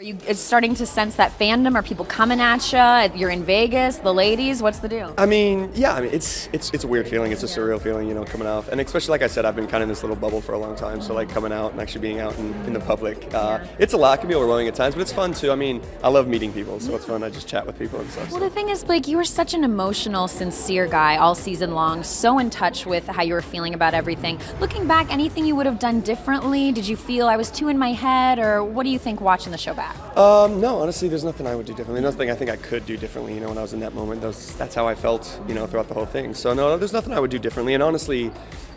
Are you starting to sense that fandom? Are people coming at you? You're in Vegas, the ladies, what's the deal? It's a weird feeling. It's a surreal feeling, coming off. And especially, like I said, I've been kind of in this little bubble for a long time. So, like, coming out and actually being out in the public, it's a lot. It can be overwhelming at times, but it's fun, too. I mean, I love meeting people, so it's fun. I just chat with people and stuff. Well, the thing is, Blake, you were such an emotional, sincere guy all season long, so in touch with how you were feeling about everything. Looking back, anything you would have done differently? Did you feel I was too in my head, or what do you think watching the show back? No, honestly, there's nothing I would do differently. Nothing I think I could do differently, when I was in that moment. That's how I felt, throughout the whole thing. So, no, there's nothing I would do differently. And honestly,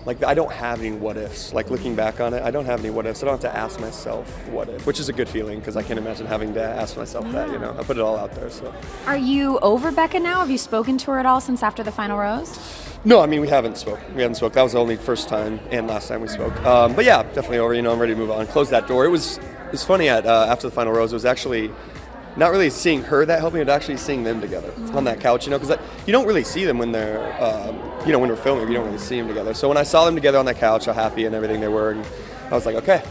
like, I don't have any what ifs. Like, looking back on it, I don't have any what ifs. I don't have to ask myself what if, which is a good feeling because I can't imagine having to ask myself that, I put it all out there, so. Are you over Becca now? Have you spoken to her at all since after the final rose? No, I mean, we haven't spoke. That was the only first time and last time we spoke. But yeah, definitely over, I'm ready to move on. Close that door. It was funny after the final rose. It was actually not really seeing her that helped me, but actually seeing them together on that couch, because you don't really see them when they're, when we're filming, you don't really see them together. So when I saw them together on that couch, how happy and everything they were, and I was like, okay,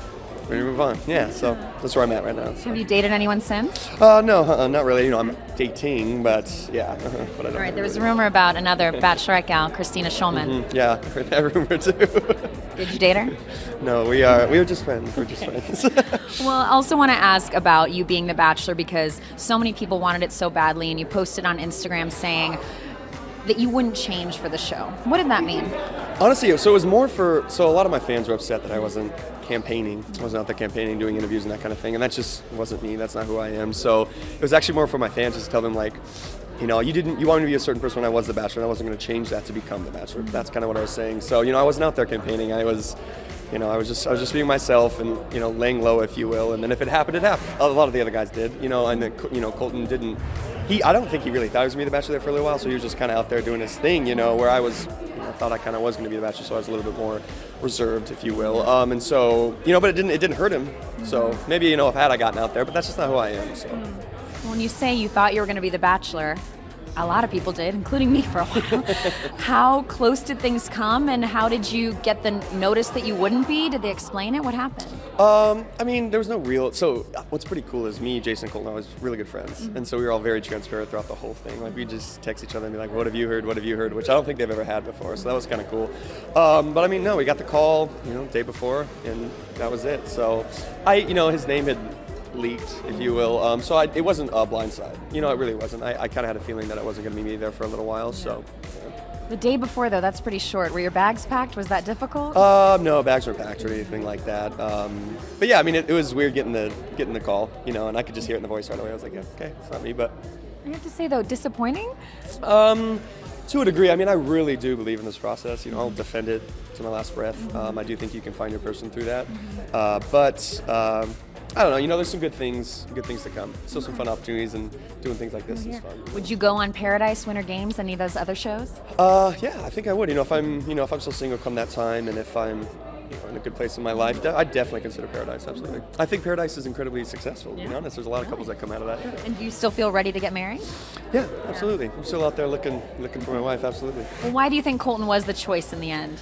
ready to move on. Yeah, so that's where I'm at right now. So. Have you dated anyone since? No, not really. I'm dating, but yeah. But I don't All right, there was a rumor about another Bachelorette gal, Christina Schulman. Mm-hmm. Yeah, I heard that rumor too. Did you date her? No, we are just friends. We're just friends. Well, I also want to ask about you being the Bachelor because so many people wanted it so badly, and you posted on Instagram saying that you wouldn't change for the show. What did that mean? Honestly, so it was more so a lot of my fans were upset that I wasn't campaigning. I wasn't out there campaigning, doing interviews and that kind of thing, and that just wasn't me. That's not who I am. So it was actually more for my fans just to tell them, like, you wanted me to be a certain person when I was the Bachelor, and I wasn't going to change that to become the Bachelor. That's kind of what I was saying. So, I wasn't out there campaigning. I was just being myself and, laying low, if you will. And then if it happened, it happened. A lot of the other guys did, and then, Colton didn't. I don't think he really thought he was going to be the Bachelor there for a little while, so he was just kind of out there doing his thing, where I was, thought I kind of was going to be the Bachelor, so I was a little bit more reserved, if you will. And so, but it didn't hurt him. So maybe, if had I gotten out there, but that's just not who I am. So. When you say you thought you were going to be the Bachelor, a lot of people did, including me for a while. How close did things come, and how did you get the notice that you wouldn't be? Did they explain it? What happened? There was no real. So what's pretty cool is me, Jason, and Colton, I was really good friends, and so we were all very transparent throughout the whole thing. Like, we just text each other and be like, "What have you heard? What have you heard?" Which I don't think they've ever had before, so that was kind of cool. But no, we got the call, day before, and that was it. So his name had leaked, if you will. So it wasn't a blindside. It really wasn't. I kind of had a feeling that it wasn't going to be me there for a little while. So. The day before, though, that's pretty short. Were your bags packed? Was that difficult? No, bags weren't packed or anything like that. But yeah, it was weird getting the call, and I could just hear it in the voice right away. I was like, yeah, okay, it's not me, but. I have to say, though, disappointing? To a degree. I really do believe in this process. I'll defend it to my last breath. I do think you can find your person through that. But I don't know. There's some good things to come. Still some fun opportunities, and doing things like this is fun. Would you go on Paradise, Winter Games, any of those other shows? Yeah, I think I would. If I'm still single come that time, and if I'm in a good place in my life, I'd definitely consider Paradise. Absolutely. I think Paradise is incredibly successful. To be honest, there's a lot of couples that come out of that. And do you still feel ready to get married? Yeah, absolutely. I'm still out there looking for my wife. Absolutely. Well, why do you think Colton was the choice in the end?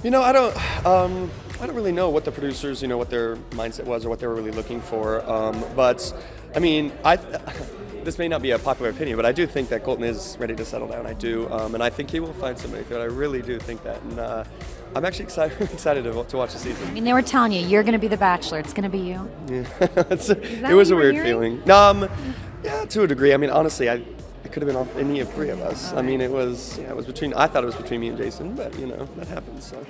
I don't really know what the producers, what their mindset was or what they were really looking for. But this may not be a popular opinion, but I do think that Colton is ready to settle down. I do, and I think he will find somebody good. I really do think that, and I'm actually excited to watch the season. They were telling you you're going to be the Bachelor. It's going to be you. Yeah, it was a weird feeling. Yeah, to a degree. Honestly, it could have been any of three of us. It was between. I thought it was between me and Jason, but that happens. So.